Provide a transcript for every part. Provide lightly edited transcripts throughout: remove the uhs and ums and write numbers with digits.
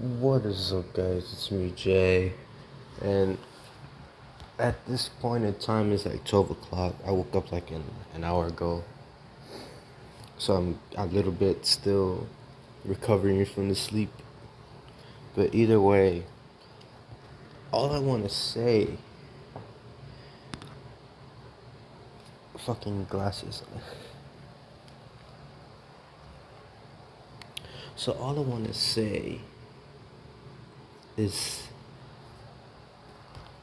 What is up, guys? It's me, Jay. And at this point in time, it's like 12 o'clock. I woke up like an hour ago. So I'm a little bit still recovering from the sleep. But either way, all I want to say. Fucking glasses. So all I want to say is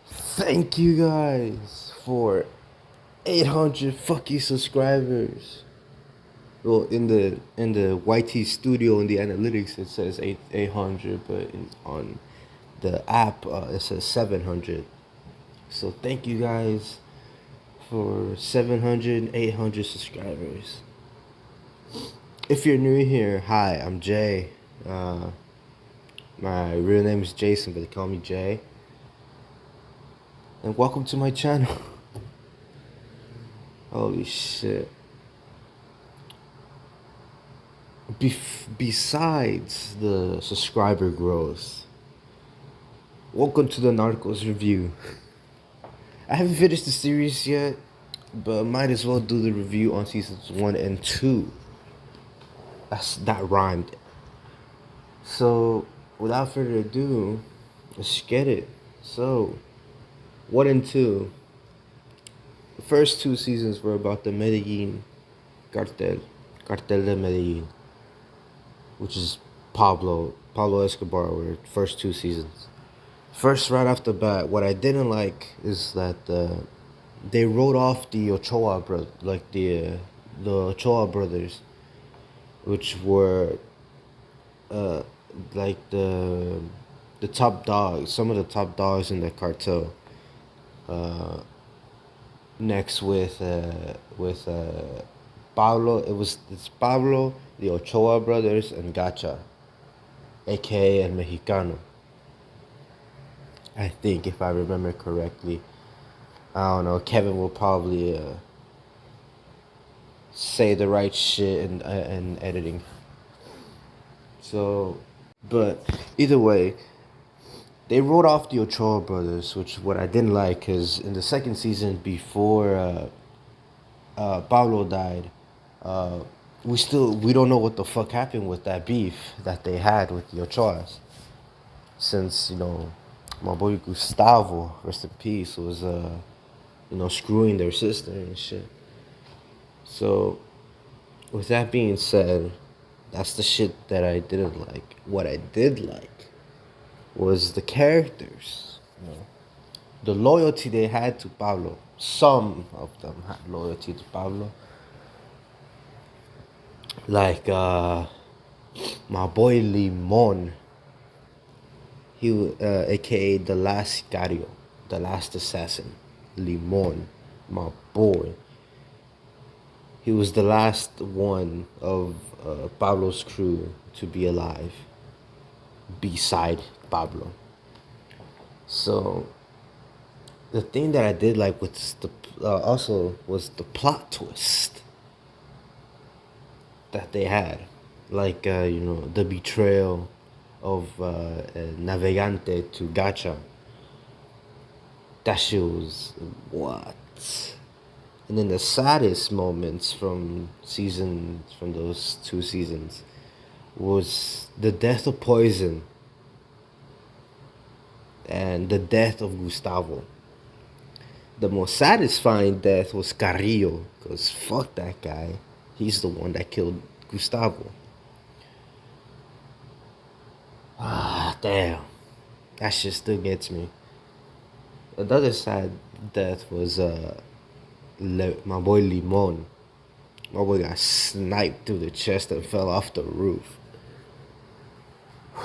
thank you guys for 800 fucking subscribers. Well, in the YT studio in the analytics it says 800, but on the app it says 700. So thank you guys for 700, 800 subscribers. If you're new here, hi, I'm Jay. My real name is Jason, but they call me Jay. And welcome to my channel. Holy shit. Besides the subscriber growth, welcome to the Narcos review. I haven't finished the series yet, but might as well do the review on seasons 1 and 2. That rhymed. So, without further ado, let's get it. So, 1 and 2. The first 2 seasons were about the Medellin cartel de Medellin, which is Pablo Escobar, were the first 2 seasons. First, right off the bat, what I didn't like is that they wrote off the Ochoa the Ochoa brothers, which were like the top dogs, some of the top dogs in the cartel. Next with Pablo, it's Pablo, the Ochoa brothers, and Gacha, aka El Mexicano. I think, if I remember correctly. I don't know. Kevin will probably say the right shit in editing. So, but either way, they wrote off the Ochoa brothers, which what I didn't like, because in the second season, before Pablo died, we don't know what the fuck happened with that beef that they had with the Ochoas, since my boy Gustavo, rest in peace, was screwing their sister and shit. So, with that being said, that's the shit that I didn't like. What I did like was the characters. The loyalty they had to Pablo. Some of them had loyalty to Pablo. Like my boy Limon. He aka the last Sicario, the last assassin. Limon, my boy. He was the last one of Pablo's crew to be alive beside Pablo. So the thing that I did like was also was the plot twist that they had, like the betrayal of Navegante to Gacha. That shit was what. And then the saddest moments from those 2 seasons was the death of Poison and the death of Gustavo. The most satisfying death was Carrillo, because fuck that guy. He's the one that killed Gustavo. Ah, damn. That shit still gets me. The other sad death was my boy Limon. My boy got sniped through the chest and fell off the roof.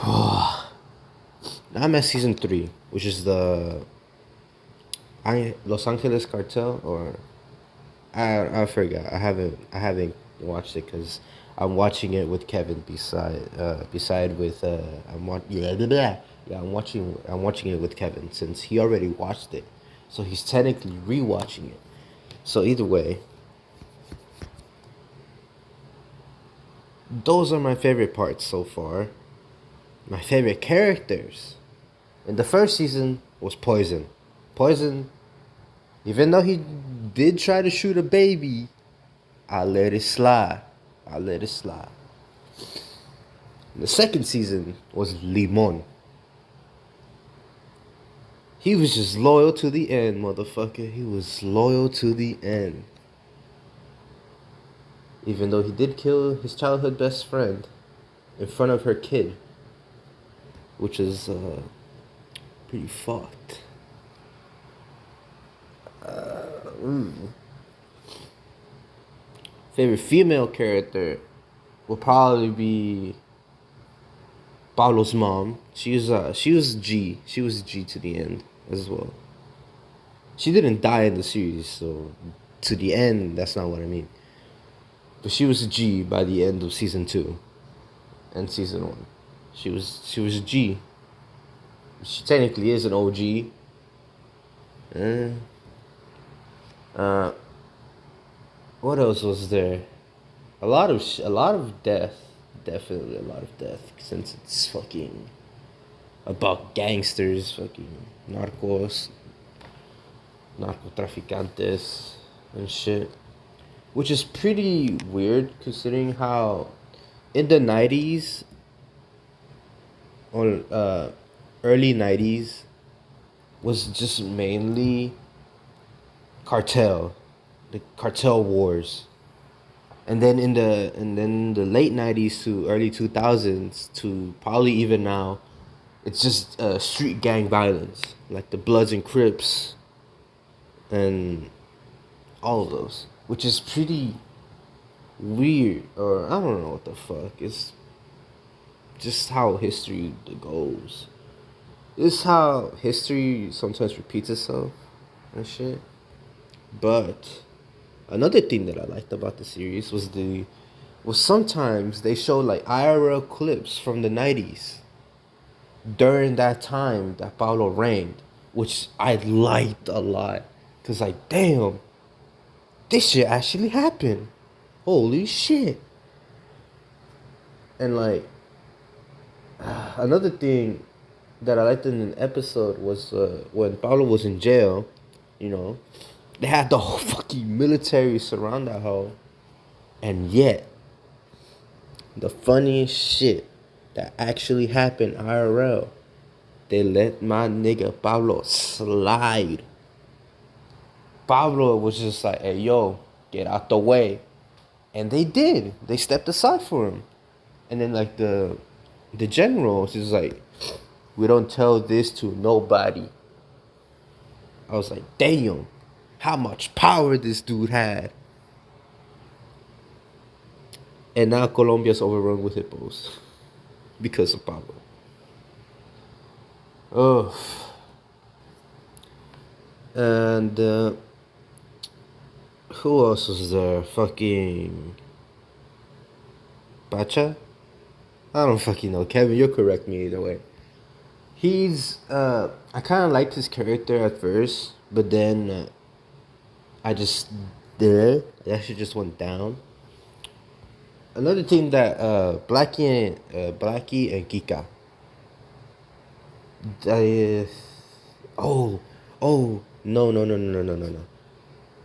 Now I'm at season 3, which is the Los Angeles cartel, or I forgot. I haven't watched it because I'm watching it with Kevin beside with I'm watching it with Kevin, since he already watched it, so he's technically rewatching it. So either way, those are my favorite parts so far. My favorite characters in the first season was Poison. Poison, even though he did try to shoot a baby, I let it slide. I let it slide. The second season was Limon. He was just loyal to the end, motherfucker. He was loyal to the end. Even though he did kill his childhood best friend in front of her kid, which is pretty fucked. Favorite female character will probably be Pablo's mom. She was G. She was G to the end as well. She didn't die in the series, so to the end, that's not what I mean. But she was a G by the end of season 2 and season 1. She was a G. She technically is an OG. What else was there? A lot of death. Definitely a lot of death, since it's fucking about gangsters, fucking narcos, narcotraficantes and shit. Which is pretty weird considering how in the 90s or early 90s was just mainly cartel, the cartel wars. And then in the late 90s to early 2000s to probably even now, it's just street gang violence, like the Bloods and Crips and all of those, which is pretty weird, or I don't know what the fuck. It's just how history goes. It's how history sometimes repeats itself and shit. But another thing that I liked about the series was sometimes they showed like IRL clips from the 90s during that time that Pablo reigned, which I liked a lot. Cause like, damn, this shit actually happened. Holy shit. And like, another thing that I liked in an episode was when Pablo was in jail, you know, they had the whole fucking military surround that hoe. And yet, the funniest shit that actually happened IRL, they let my nigga Pablo slide. Pablo was just like, hey, yo, get out the way. And they did. They stepped aside for him. And then, like, the generals is like, we don't tell this to nobody. I was like, damn, how much power this dude had. And now Colombia's overrun with hippos because of Pablo. Oh. And who else was there? Fucking Pacha? I don't fucking know. Kevin, you'll correct me either way. He's I kind of liked his character at first, but then I just did. That shit just went down. Another thing that Blackie and Kika. No.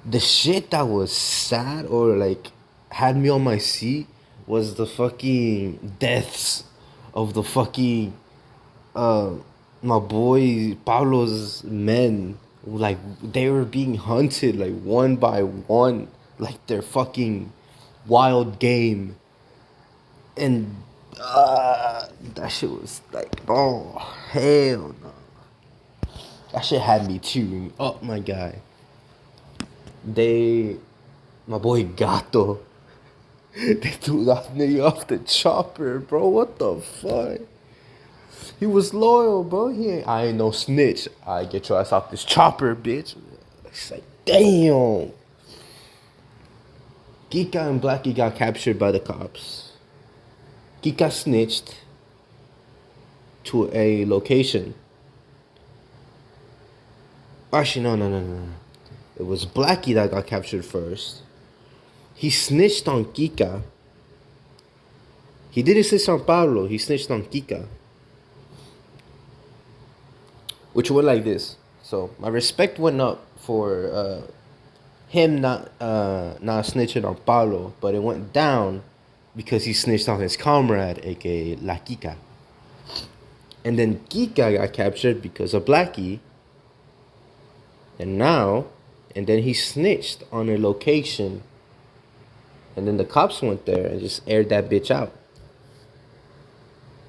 The shit that was sad or like had me on my seat was the fucking deaths of the fucking my boy Pablo's men. Like they were being hunted like one by one, like their fucking wild game. And that shit was like, oh hell no. That shit had me tearing up, my guy. My boy Gato, they threw that nigga off the chopper, bro. What the fuck? He was loyal, bro. I ain't no snitch. I get your ass off this chopper, bitch. It's like, damn. Kika and Blackie got captured by the cops. Kika snitched to a location. Actually, no. It was Blackie that got captured first. He snitched on Kika. He didn't snitch on Pablo. He snitched on Kika. which went like this. So my respect went up for him not snitching on Pablo, but it went down because he snitched on his comrade, aka La Kika. And then Kika got captured because of Blackie. And then he snitched on a location. And then the cops went there and just aired that bitch out.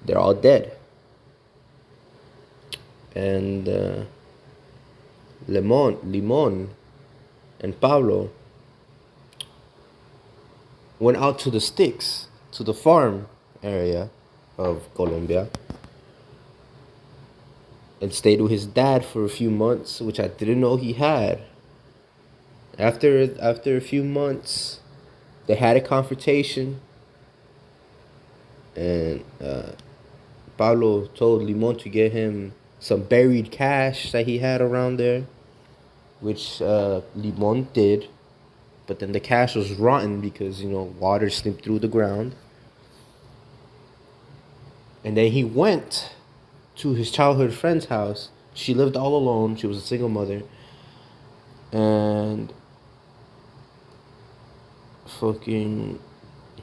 They're all dead. And Limon and Pablo went out to the sticks, to the farm area of Colombia, and stayed with his dad for a few months, which I didn't know he had. After a few months, they had a confrontation, and Pablo told Limon to get him some buried cash that he had around there, which Limon did. But then the cash was rotten because, water slipped through the ground. And then he went to his childhood friend's house. She lived all alone. She was a single mother. And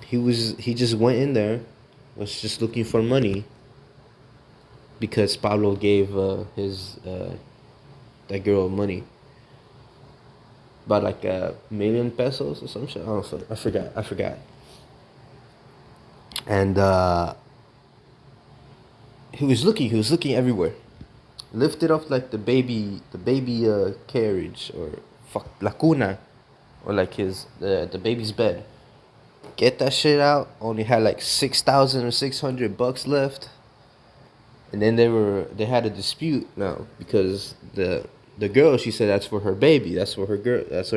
he just went in there, was just looking for money. Because Pablo gave that girl money. About like $1,000,000 pesos or some shit. I forgot. And he was looking everywhere. Lifted up like the baby carriage, or la cuna, or like the baby's bed. Get that shit out. Only had like $6,000 or $600 left. And then they had a dispute now because the girl, she said that's for her baby, that's for her girl, that's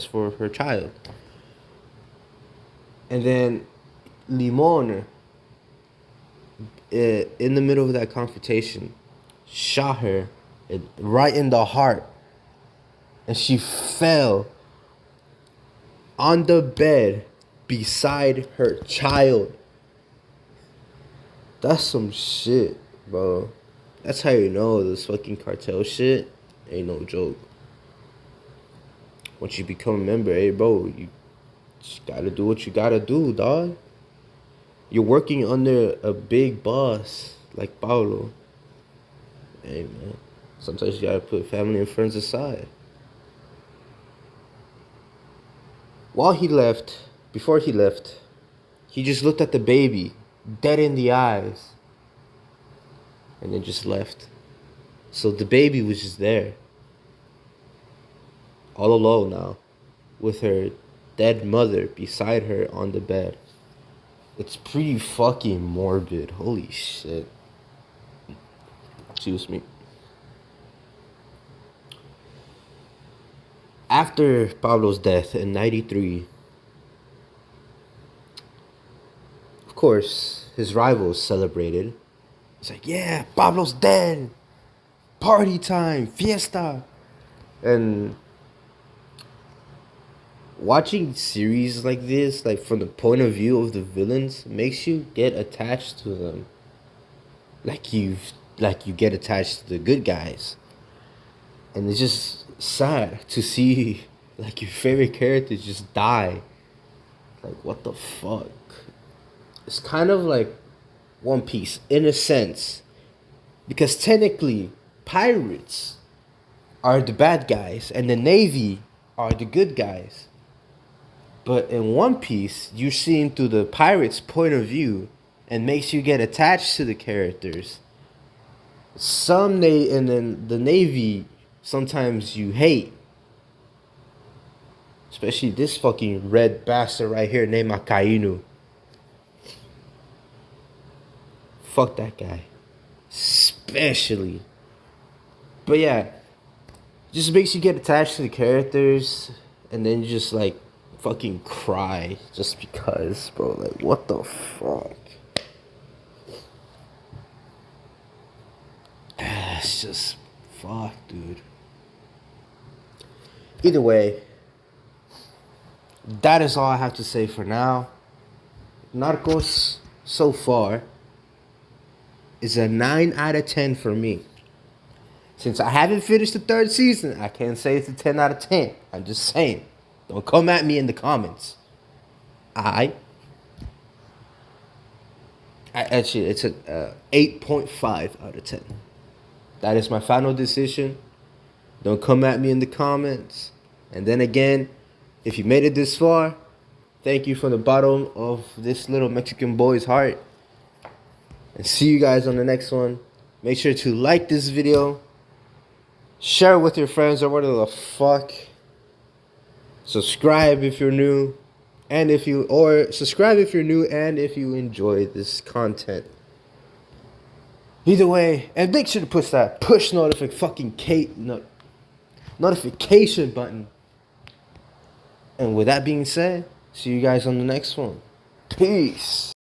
for her child. And then Limon, in the middle of that confrontation, shot her right in the heart, and she fell on the bed beside her child. That's some shit, bro. That's how you know this fucking cartel shit ain't no joke. Once you become a member, hey, bro, you just gotta do what you gotta do, dog. You're working under a big boss like Pablo. Hey, man. Sometimes you gotta put family and friends aside. Before he left, he just looked at the baby, dead in the eyes, and then just left. So the baby was just there, all alone now, with her dead mother beside her on the bed. It's pretty fucking morbid. Holy shit. Excuse me. After Pablo's death in 93, of course, his rivals celebrated. It's like, yeah, Pablo's dead. Party time, fiesta. And watching series like this, like from the point of view of the villains, makes you get attached to them. Like you get attached to the good guys. And it's just sad to see like your favorite characters just die. Like, what the fuck? It's kind of like One Piece in a sense, because technically pirates are the bad guys and the Navy are the good guys. But in One Piece, you're seeing through the pirates' point of view, and makes you get attached to the characters. And then the Navy, sometimes you hate. Especially this fucking red bastard right here named Akainu. Fuck that guy. Especially. But yeah, just makes you get attached to the characters, and then you just like fucking cry just because, bro. Like, what the fuck? It's just fuck, dude. Either way, that is all I have to say for now. Narcos, so far, is a 9 out of 10 for me. Since I haven't finished the third season, I can't say it's a 10 out of 10. I'm just saying. Don't come at me in the comments. Actually, it's a 8.5 out of 10. That is my final decision. Don't come at me in the comments. And then again, if you made it this far, thank you from the bottom of this little Mexican boy's heart. And see you guys on the next one. Make sure to like this video. Share it with your friends or whatever the fuck. Subscribe if you're new. Subscribe if you're new and if you enjoy this content. Either way, and make sure to push that notification button. And with that being said, see you guys on the next one. Peace.